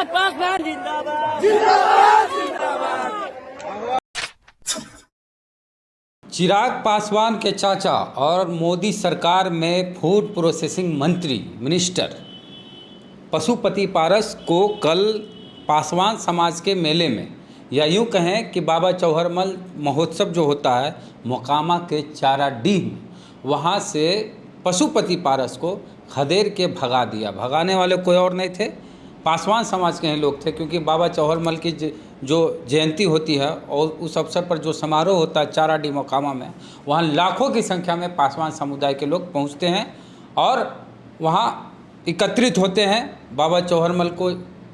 चिराग पासवान जिंदाबाद। चिराग पासवान के चाचा और मोदी सरकार में फूड प्रोसेसिंग मंत्री मिनिस्टर पशुपति पारस को कल पासवान समाज के मेले में, या यूँ कहें कि बाबा चौहरमल महोत्सव जो होता है मोकामा के चाराडीह, वहाँ से पशुपति पारस को खदेड़ के भगा दिया। भगाने वाले कोई और नहीं थे, पासवान समाज के ही लोग थे, क्योंकि बाबा चौहरमल की जो जयंती होती है और उस अवसर पर जो समारोह होता है चाराडीह मोकामा में, वहाँ लाखों की संख्या में पासवान समुदाय के लोग पहुँचते हैं और वहाँ एकत्रित होते हैं, बाबा चौहरमल को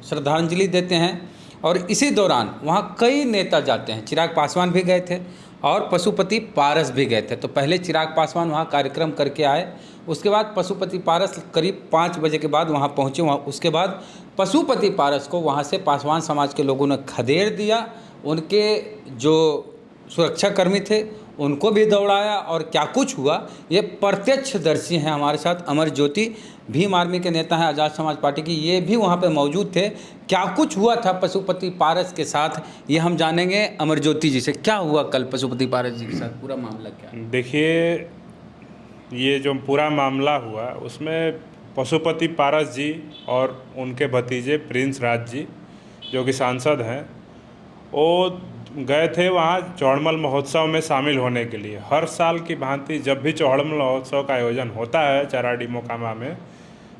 श्रद्धांजलि देते हैं। और इसी दौरान वहाँ कई नेता जाते हैं, चिराग पासवान भी गए थे और पशुपति पारस भी गए थे। तो पहले चिराग पासवान वहाँ कार्यक्रम करके आए, उसके बाद पशुपति पारस करीब 5 बजे के बाद वहाँ पहुँचे। वहाँ उसके बाद पशुपति पारस को वहाँ से पासवान समाज के लोगों ने खदेड़ दिया, उनके जो सुरक्षाकर्मी थे उनको भी दौड़ाया और क्या कुछ हुआ ये प्रत्यक्षदर्शी हैं हमारे साथ। अमर ज्योति भीम आर्मी के नेता हैं आज़ाद समाज पार्टी की, ये भी वहाँ पे मौजूद थे। क्या कुछ हुआ था पशुपति पारस के साथ ये हम जानेंगे अमर ज्योति जी से। क्या हुआ कल पशुपति पारस जी के साथ, पूरा मामला क्या? देखिए, ये जो पूरा मामला हुआ उसमें पशुपति पारस जी और उनके भतीजे प्रिंस राज जी जो कि सांसद हैं, वो गए थे वहाँ चौहरमल महोत्सव में शामिल होने के लिए। हर साल की भांति जब भी चौहरमल महोत्सव का आयोजन होता है चाराडीह मोकामा में,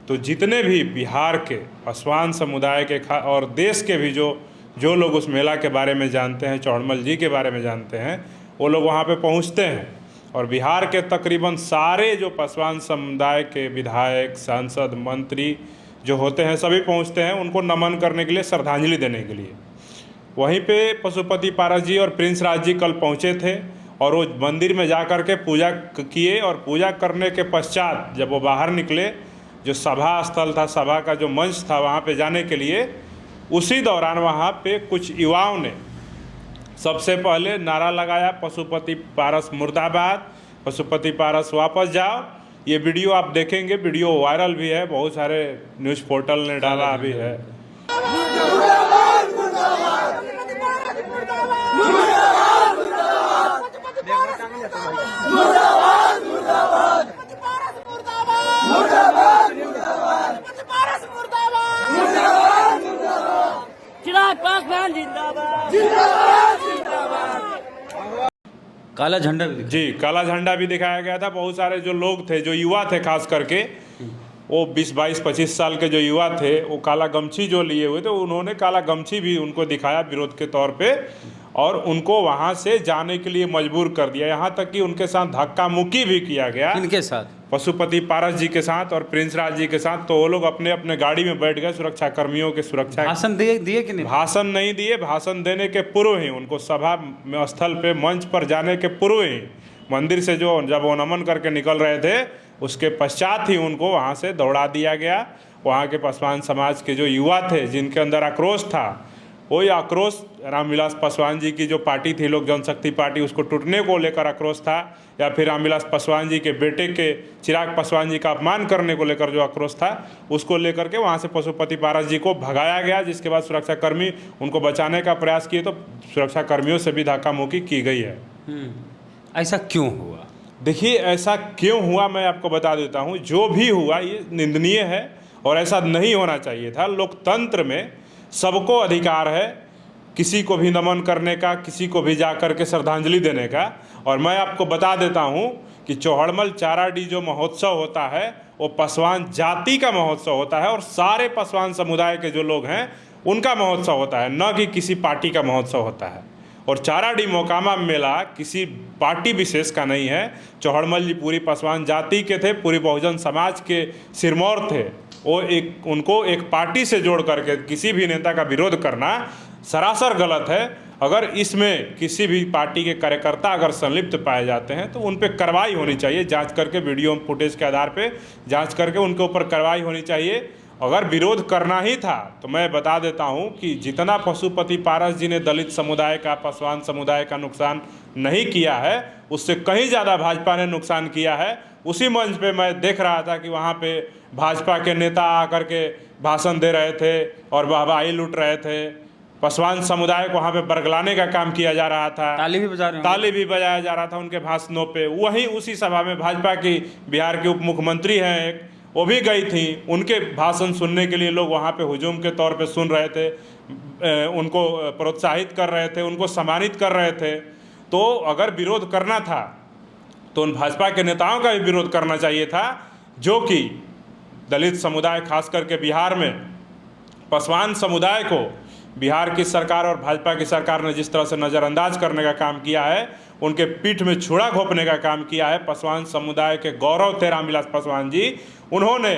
तो जितने भी बिहार के पासवान समुदाय के और देश के भी जो लोग उस मेला के बारे में जानते हैं, चौहरमल जी के बारे में जानते हैं, वो लोग वहाँ पे पहुँचते हैं। और बिहार के तकरीबन सारे जो पासवान समुदाय के विधायक, सांसद, मंत्री जो होते हैं सभी पहुँचते हैं उनको नमन करने के लिए, श्रद्धांजलि देने के लिए। वहीं पे पशुपति पारस जी और प्रिंस राज जी कल पहुँचे थे और वो मंदिर में जा कर के पूजा किए। और पूजा करने के पश्चात जब वो बाहर निकले, जो सभा स्थल था, सभा का जो मंच था वहाँ पे जाने के लिए, उसी दौरान वहाँ पे कुछ युवाओं ने सबसे पहले नारा लगाया, पशुपति पारस मुर्दाबाद, पशुपति पारस वापस जाओ। ये वीडियो आप देखेंगे, वीडियो वायरल भी है, बहुत सारे न्यूज़ पोर्टल ने डाला भी है। चिराग पासवान जिंदाबाद। काला झंडा भी जी, काला झंडा भी दिखाया गया था। बहुत सारे जो लोग थे, जो युवा थे, खास करके वो 20, 22, 25 साल के जो युवा थे, वो काला गमछी जो लिए हुए थे, उन्होंने काला गमछी भी उनको दिखाया विरोध के तौर पे और उनको वहाँ से जाने के लिए मजबूर कर दिया। यहाँ तक कि उनके साथ धक्का मुक्की भी किया गया। इनके साथ पशुपति पारस जी के साथ और प्रिंस राज जी के साथ। तो वो लोग अपने अपने गाड़ी में बैठ गए, सुरक्षा कर्मियों के सुरक्षा। भाषण दिए कि नहीं? भाषण नहीं दिए। भाषण देने के पूर्व ही उनको सभा में स्थल पे मंच पर जाने के पूर्व ही मंदिर से जब वो नमन करके निकल रहे थे, उसके पश्चात ही उनको वहाँ से दौड़ा दिया गया। वहाँ के पासवान समाज के जो युवा थे, जिनके अंदर आक्रोश था, वही आक्रोश रामविलास पासवान जी की जो पार्टी थी, लोक जनशक्ति पार्टी, उसको टूटने को लेकर आक्रोश था, या फिर रामविलास पासवान जी के बेटे के चिराग पासवान जी का अपमान करने को लेकर जो आक्रोश था, उसको लेकर के वहाँ से पशुपति पारस जी को भगाया गया। जिसके बाद सुरक्षाकर्मी उनको बचाने का प्रयास किए तो सुरक्षाकर्मियों से भी धक्का मुक्की की गई है। ऐसा क्यों हुआ? देखिए, ऐसा क्यों हुआ मैं आपको बता देता हूँ। जो भी हुआ ये निंदनीय है और ऐसा नहीं होना चाहिए था। लोकतंत्र में सबको अधिकार है किसी को भी नमन करने का, किसी को भी जा कर के श्रद्धांजलि देने का। और मैं आपको बता देता हूँ कि चौहरमल चाराडीह जो महोत्सव होता है वो पासवान जाति का महोत्सव होता है और सारे पासवान समुदाय के जो लोग हैं उनका महोत्सव होता है, न कि किसी पार्टी का महोत्सव होता है। और चाराडीह मोकामा मेला किसी पार्टी विशेष का नहीं है। चौहरमल जी पूरी पासवान जाति के थे, पूरी बहुजन समाज के सिरमौर थे। वो उनको एक पार्टी से जोड़ करके किसी भी नेता का विरोध करना सरासर गलत है। अगर इसमें किसी भी पार्टी के कार्यकर्ता अगर संलिप्त पाए जाते हैं तो उन पर कार्रवाई होनी चाहिए, जांच करके वीडियो फुटेज के आधार पे जांच करके उनके ऊपर कार्रवाई होनी चाहिए। अगर विरोध करना ही था तो मैं बता देता हूं कि जितना पशुपति पारस जी ने दलित समुदाय का, पासवान समुदाय का नुकसान नहीं किया है, उससे कहीं ज़्यादा भाजपा ने नुकसान किया है। उसी मंच पे मैं देख रहा था कि वहाँ पे भाजपा के नेता आकर के भाषण दे रहे थे और वाहवाही लूट रहे थे। पासवान समुदाय को वहाँ पे बरगलाने का काम किया जा रहा था, ताली भी बजा रहे ताली भी बजाया जा रहा था उनके भाषणों पे। वहीं उसी सभा में भाजपा की बिहार की उप मुख्यमंत्री हैं एक, वो भी गई थी, उनके भाषण सुनने के लिए लोग वहाँ पे हुजूम के तौर पे सुन रहे थे, उनको प्रोत्साहित कर रहे थे, उनको सम्मानित कर रहे थे। तो अगर विरोध करना था तो उन भाजपा के नेताओं का भी विरोध करना चाहिए था, जो कि दलित समुदाय खास करके बिहार में पासवान समुदाय को बिहार की सरकार और भाजपा की सरकार ने जिस तरह से नज़रअंदाज करने का काम किया है, उनके पीठ में छुरा घोंपने का काम किया है। पासवान समुदाय के गौरव थे रामविलास पासवान जी। उन्होंने,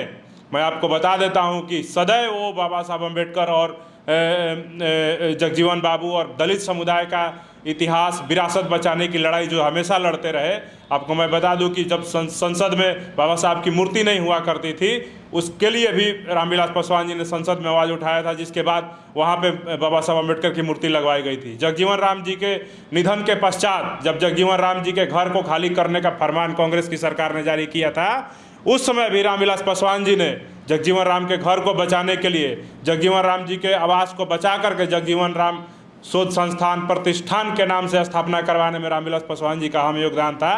मैं आपको बता देता हूं कि सदैव वो बाबा साहब अम्बेडकर और जगजीवन बाबू और दलित समुदाय का इतिहास, विरासत बचाने की लड़ाई जो हमेशा लड़ते रहे। आपको मैं बता दूं कि जब संसद में बाबा साहब की मूर्ति नहीं हुआ करती थी, उसके लिए भी रामविलास पासवान जी ने संसद में आवाज़ उठाया था, जिसके बाद वहाँ पे बाबा साहब अम्बेडकर की मूर्ति लगवाई गई थी। जगजीवन राम जी के निधन के पश्चात जब जगजीवन राम जी के घर को खाली करने का फरमान कांग्रेस की सरकार ने जारी किया था, उस समय भी रामविलास पासवान जी ने जगजीवन राम के घर को बचाने के लिए, जगजीवन राम जी के आवास को बचा करके जगजीवन राम शोध संस्थान प्रतिष्ठान के नाम से स्थापना करवाने में रामविलास पासवान जी का अहम योगदान था।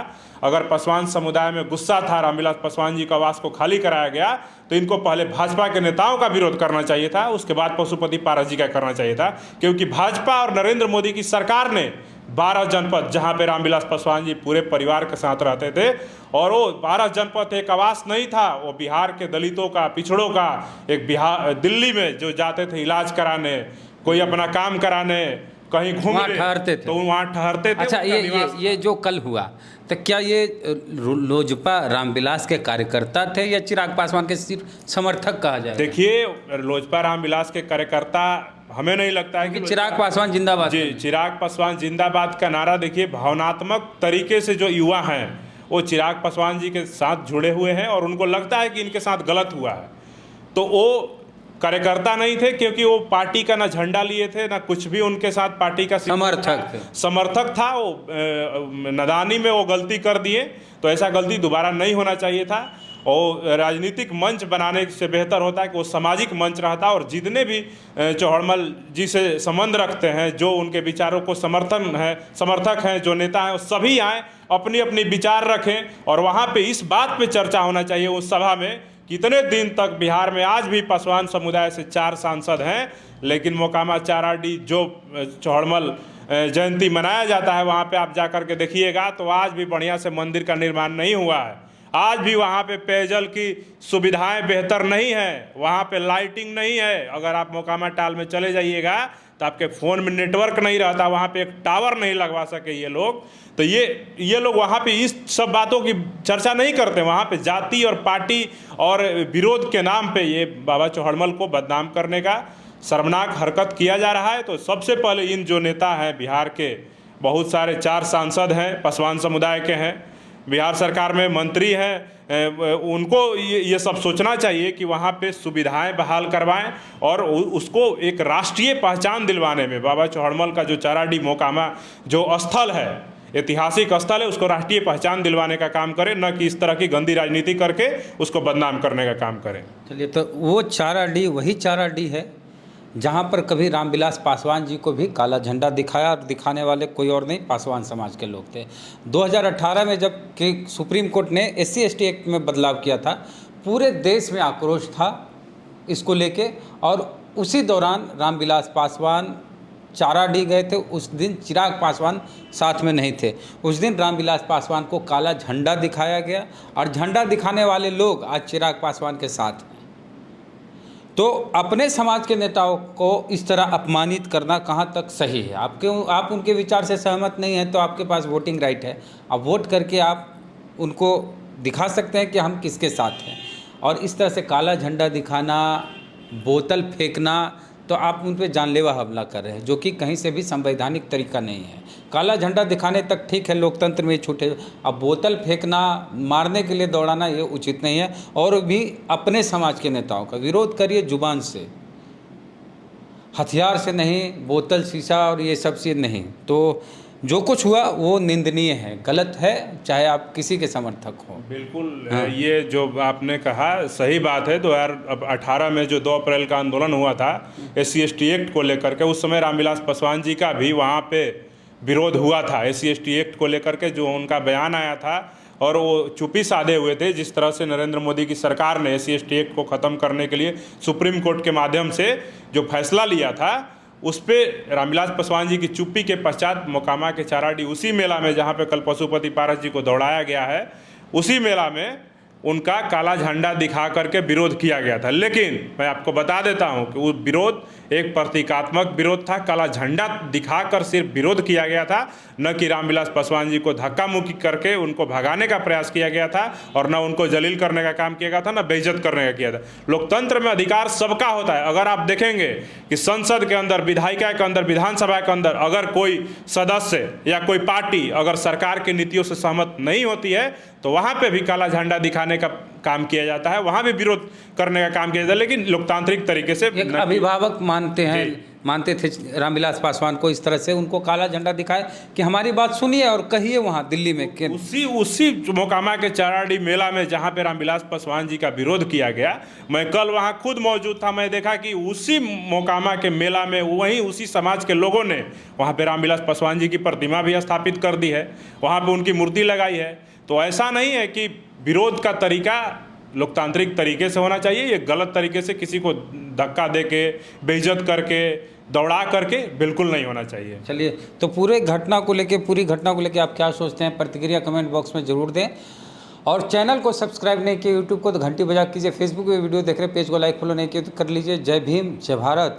अगर पासवान समुदाय में गुस्सा था रामविलास पासवान जी के आवास को खाली कराया गया, तो इनको पहले भाजपा के नेताओं का विरोध करना चाहिए था, उसके बाद पशुपति पारस जी का करना चाहिए था। क्योंकि भाजपा और नरेंद्र मोदी की सरकार ने 12 जनपद, जहां पे रामविलास पासवान जी पूरे परिवार के साथ रहते थे, और वो 12 जनपद एक आवास नहीं था, वो बिहार के दलितों का, पिछड़ों का एक बिहार, दिल्ली में जो जाते थे इलाज कराने, कोई अपना काम कराने, कहीं घूमने ठहरते थे, तो वहाँ ठहरते थे। अच्छा, ये जो कल हुआ, तो क्या ये लोजपा रामविलास के कार्यकर्ता थे या चिराग पासवान के सिर्फ समर्थक कहा जाए? देखिए, लोजपा रामविलास के कार्यकर्ता हमें नहीं लगता है कि चिराग पासवान जिंदाबाद। जी, चिराग पासवान जिंदाबाद का नारा देखिए, भावनात्मक तरीके से जो युवा हैं वो चिराग पासवान जी के साथ जुड़े हुए हैं और उनको लगता है कि इनके साथ गलत हुआ है, तो वो कार्यकर्ता नहीं थे, क्योंकि वो पार्टी का ना झंडा लिए थे ना कुछ भी, उनके साथ पार्टी का समर्थक था। वो नादानी में वो गलती कर दिए, तो ऐसा गलती दोबारा नहीं होना चाहिए था। और राजनीतिक मंच बनाने से बेहतर होता है कि वो सामाजिक मंच रहता, और जितने भी चौहड़मल जी से संबंध रखते हैं, जो उनके विचारों को समर्थक हैं, जो नेता हैं, वो सभी आए, अपनी अपनी विचार रखें, और वहाँ पे इस बात पे चर्चा होना चाहिए उस सभा में, कितने दिन तक बिहार में आज भी पासवान समुदाय से 4 सांसद हैं, लेकिन मोकामा चाराडी जो चौहड़मल जयंती मनाया जाता है, वहाँ पे आप जा कर के देखिएगा तो आज भी बढ़िया से मंदिर का निर्माण नहीं हुआ है। आज भी वहाँ पे पेयजल की सुविधाएं बेहतर नहीं है, वहाँ पे लाइटिंग नहीं है। अगर आप मोकामा टाल में चले जाइएगा तो आपके फ़ोन में नेटवर्क नहीं रहता, वहाँ पे एक टावर नहीं लगवा सके ये लोग। तो ये लोग वहाँ पे इस सब बातों की चर्चा नहीं करते। वहाँ पे जाति और पार्टी और विरोध के नाम पे ये बाबा चौहड़मल को बदनाम करने का शर्मनाक हरकत किया जा रहा है। तो सबसे पहले इन जो नेता हैं बिहार के, बहुत सारे 4 सांसद हैं पासवान समुदाय के हैं, बिहार सरकार में मंत्री हैं, उनको ये सब सोचना चाहिए कि वहाँ पे सुविधाएं बहाल करवाएं और उसको एक राष्ट्रीय पहचान दिलवाने में बाबा चौहड़मल का जो चाराडी मोकामा जो स्थल है, ऐतिहासिक स्थल है, उसको राष्ट्रीय पहचान दिलवाने का काम करें, न कि इस तरह की गंदी राजनीति करके उसको बदनाम करने का काम करें। चलिए, तो वो चाराडी वही चाराडी है जहाँ पर कभी रामविलास पासवान जी को भी काला झंडा दिखाया, और दिखाने वाले कोई और नहीं, पासवान समाज के लोग थे। 2018 में जब कि सुप्रीम कोर्ट ने SC/ST एक्ट में बदलाव किया था, पूरे देश में आक्रोश था इसको लेके, और उसी दौरान रामविलास पासवान चाराडी गए थे। उस दिन चिराग पासवान साथ में नहीं थे, उस दिन रामविलास पासवान को काला झंडा दिखाया गया, और झंडा दिखाने वाले लोग आज चिराग पासवान के साथ हैं। तो अपने समाज के नेताओं को इस तरह अपमानित करना कहाँ तक सही है? आप उनके विचार से सहमत नहीं हैं तो आपके पास वोटिंग राइट है, आप वोट करके आप उनको दिखा सकते हैं कि हम किसके साथ हैं। और इस तरह से काला झंडा दिखाना, बोतल फेंकना, तो आप उन पर जानलेवा हमला कर रहे हैं, जो कि कहीं से भी संवैधानिक तरीका नहीं है। काला झंडा दिखाने तक ठीक है, लोकतंत्र में छूट है, अब बोतल फेंकना, मारने के लिए दौड़ाना, ये उचित नहीं है। और भी अपने समाज के नेताओं का विरोध करिए जुबान से, हथियार से नहीं, बोतल शीशा और ये सब से नहीं। तो जो कुछ हुआ वो निंदनीय है, गलत है, चाहे आप किसी के समर्थक हो। बिल्कुल। ये जो आपने कहा सही बात है। 2018 में जो 2 अप्रैल का आंदोलन हुआ था SC/ST एक्ट को लेकर के, उस समय रामविलास पासवान जी का भी वहाँ पे विरोध हुआ था SC/ST एक्ट को लेकर के, जो उनका बयान आया था और वो चुप्पी साधे हुए थे। जिस तरह से नरेंद्र मोदी की सरकार ने SC/ST एक्ट को ख़त्म करने के लिए सुप्रीम कोर्ट के माध्यम से जो फैसला लिया था, उस पर रामविलास पासवान जी की चुप्पी के पश्चात मोकामा के चाराडी, उसी मेला में जहाँ पे कल पशुपति पारस जी को दौड़ाया गया है, उसी मेला में उनका काला झंडा दिखा करके विरोध किया गया था। लेकिन मैं आपको बता देता हूं कि वो विरोध एक प्रतीकात्मक विरोध था, काला झंडा दिखाकर सिर्फ विरोध किया गया था, न कि रामविलास पासवान जी को धक्का मुक्की करके उनको भगाने का प्रयास किया गया था, और न उनको जलील करने का काम किया गया था, न बेइज्जत करने का किया था। लोकतंत्र में अधिकार सबका होता है। अगर आप देखेंगे कि संसद के अंदर, विधायिका के अंदर, विधानसभा के अंदर अगर कोई सदस्य या कोई पार्टी अगर सरकार की नीतियों से सहमत नहीं होती है तो वहाँ पे भी काला झंडा दिखाने का काम किया जाता है, वहाँ भी विरोध करने का काम किया जाता है, लेकिन लोकतांत्रिक तरीके से। एक अभिभावक मानते थे रामविलास पासवान को, इस तरह से उनको काला झंडा दिखाए कि हमारी बात सुनिए और कहिए वहाँ दिल्ली में कि उसी मोकामा के चाराडी मेला में जहाँ पे रामविलास पासवान जी का विरोध किया गया, मैं कल वहाँ खुद मौजूद था। मैं देखा कि उसी मोकामा के मेला में वहीं उसी समाज के लोगों ने वहाँ पे रामविलास पासवान जी की प्रतिमा भी स्थापित कर दी है, वहाँ पे उनकी मूर्ति लगाई है। तो ऐसा नहीं है कि विरोध का तरीका लोकतांत्रिक तरीके से होना चाहिए, ये गलत तरीके से किसी को धक्का दे के, बेइज्जत करके, दौड़ा करके बिल्कुल नहीं होना चाहिए। चलिए, तो पूरी घटना को लेके आप क्या सोचते हैं, प्रतिक्रिया कमेंट बॉक्स में ज़रूर दें। और चैनल को सब्सक्राइब नहीं किया यूट्यूब को तो घंटी बजा कीजिए, फेसबुक पे वीडियो देख रहे पेज को लाइक फॉलो नहीं किया तो कर लीजिए। जय भीम, जय भारत।